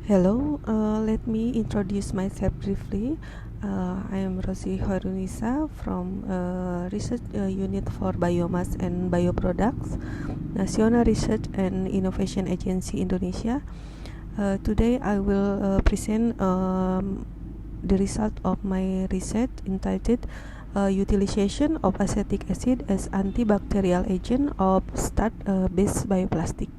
Hello, let me introduce myself briefly. I am Rosi Hoirunisa from Research Unit for Biomass and Bioproducts, National Research and Innovation Agency Indonesia. Today I will present the result of my research entitled Utilization of Acetic Acid as Antibacterial Agent of Starch-Based Bioplastic.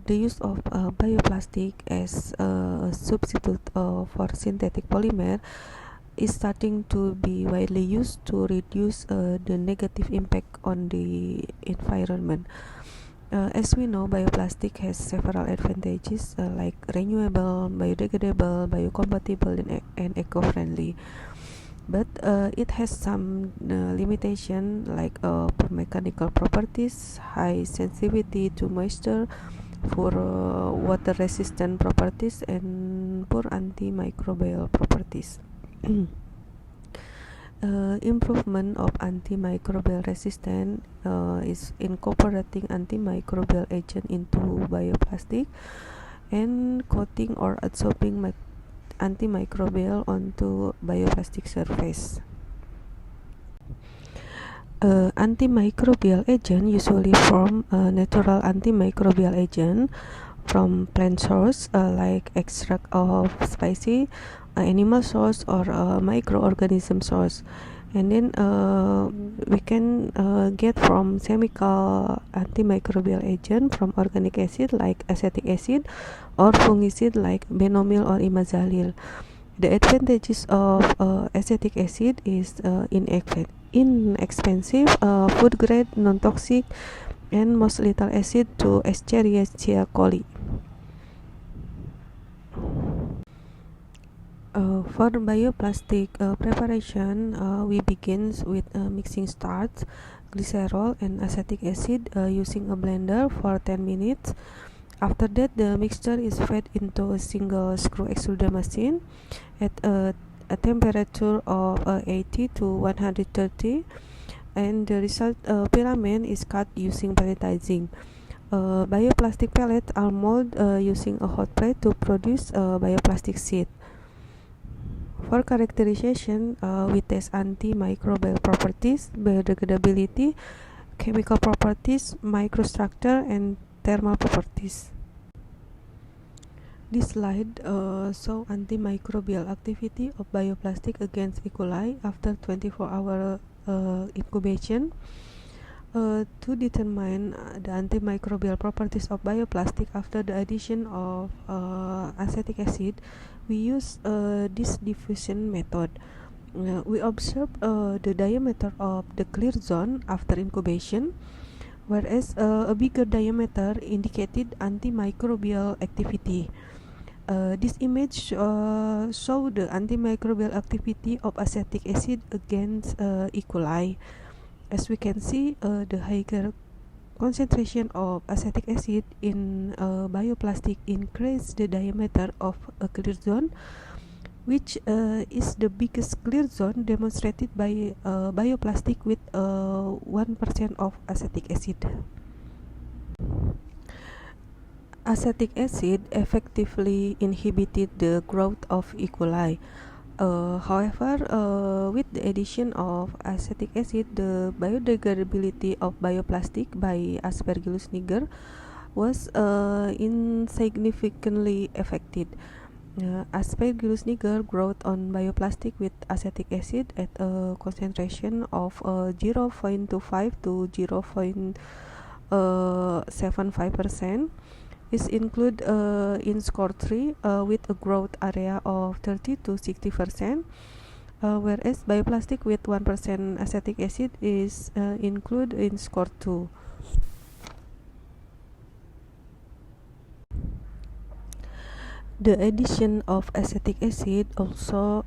The use of bioplastic as a substitute for synthetic polymer is starting to be widely used to reduce the negative impact on the environment. As we know, bioplastic has several advantages like renewable, biodegradable, biocompatible, and eco-friendly. But it has some limitation like poor mechanical properties, high sensitivity to moisture, poor water resistant properties, and poor antimicrobial properties. Improvement of antimicrobial resistance is incorporating antimicrobial agent into bioplastic and coating or adsorbing antimicrobial onto bioplastic surface. Antimicrobial agent usually form a natural antimicrobial agent from plant source like extract of species, animal source, or microorganism source, and then we can get from chemical antimicrobial agent from organic acid like acetic acid or fungicide like benomyl or imazalil. The advantages of acetic acid is inexpensive, food grade, non-toxic, and most lethal acid to Escherichia coli. For bioplastic preparation, we begin with mixing starch, glycerol, and acetic acid using a blender for 10 minutes. After that, the mixture is fed into a single screw extruder machine at a temperature of 80 to 130, and the result filament is cut using pelletizing. Bioplastic pellets are molded using a hot plate to produce bioplastic sheet. For characterization, we test antimicrobial properties, biodegradability, chemical properties, microstructure, and thermal properties. This slide shows antimicrobial activity of bioplastic against E. coli after 24-hour incubation. To determine the antimicrobial properties of bioplastic after the addition of acetic acid, we use this diffusion method. We observe the diameter of the clear zone after incubation, whereas a bigger diameter indicated antimicrobial activity. This image show the antimicrobial activity of acetic acid against E. coli. As we can see, the higher concentration of acetic acid in bioplastic increase the diameter of a clear zone, which is the biggest clear zone demonstrated by bioplastic with 1% of acetic acid. Acetic acid effectively inhibited the growth of E. coli. However, with the addition of acetic acid, the biodegradability of bioplastic by Aspergillus niger was insignificantly affected. Aspergillus niger growth on bioplastic with acetic acid at a concentration of 0.25 to 0.75% is included in score 3 with a growth area of 30 to 60%, whereas bioplastic with 1% acetic acid is included in score 2. The addition of acetic acid also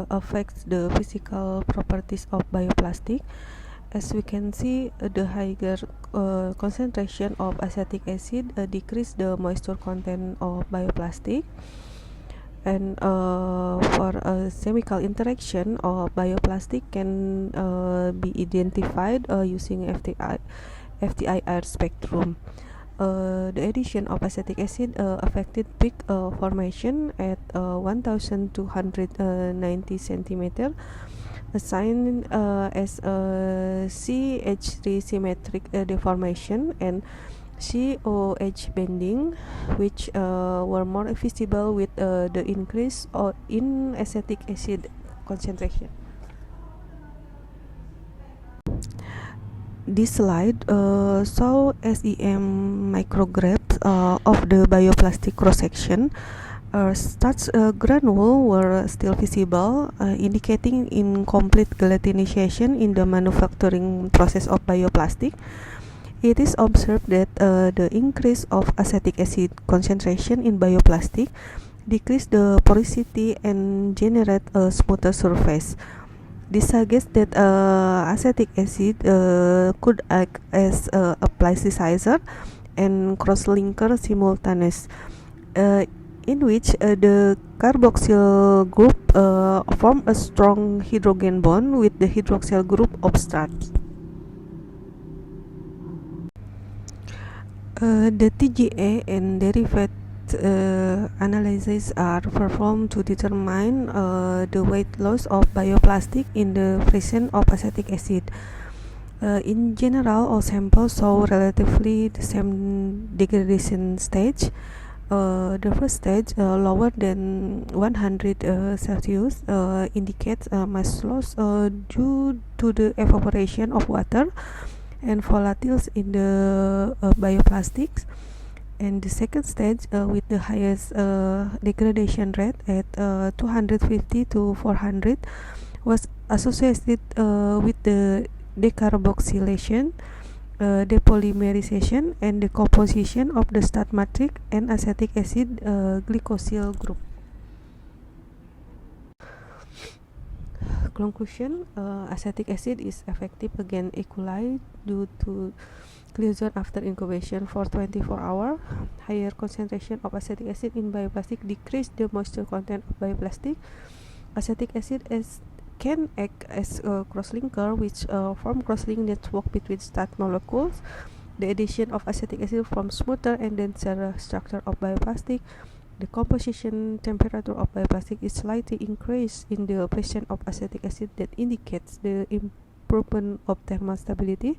affects the physical properties of bioplastic. As we can see, the higher concentration of acetic acid decrease the moisture content of bioplastic, and for a chemical interaction of bioplastic can be identified using FTIR spectrum. The addition of acetic acid affected peak formation at 1290 centimeter, assigned as a CH3 symmetric deformation and COH bending, which were more visible with the increase in acetic acid concentration. This slide show SEM micrographs of the bioplastic cross-section. Starch granule were still visible, indicating incomplete gelatinization in the manufacturing process of bioplastic. It is observed that the increase of acetic acid concentration in bioplastic decrease the porosity and generate a smoother surface. This suggests that acetic acid could act as a plasticizer and cross-linker simultaneous, in which the carboxyl group form a strong hydrogen bond with the hydroxyl group of starch. The TGA and derivative analyses are performed to determine the weight loss of bioplastic in the presence of acetic acid. In general, all samples show relatively the same degradation stage. The first stage, lower than 100 Celsius, indicates mass loss due to the evaporation of water and volatiles in the bioplastics. And the second stage, with the highest degradation rate at 250 to 400, was associated with the decarboxylation, depolymerization, and the composition of the starch matrix and acetic acid glycosyl group. Conclusion: acetic acid is effective against E. coli due to closure after incubation for 24 hours. Higher concentration of acetic acid in bioplastic decrease the moisture content of bioplastic. Acetic acid can act as a crosslinker, which form crosslink network between starch molecules. The addition of acetic acid forms smoother and denser structure of bioplastic. The composition temperature of bioplastic is slightly increased in the presence of acetic acid, that indicates the improvement of thermal stability.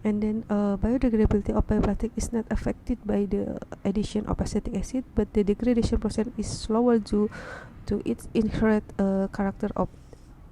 And then biodegradability of bioplastic is not affected by the addition of acetic acid, but the degradation process is slower due to its inherent character of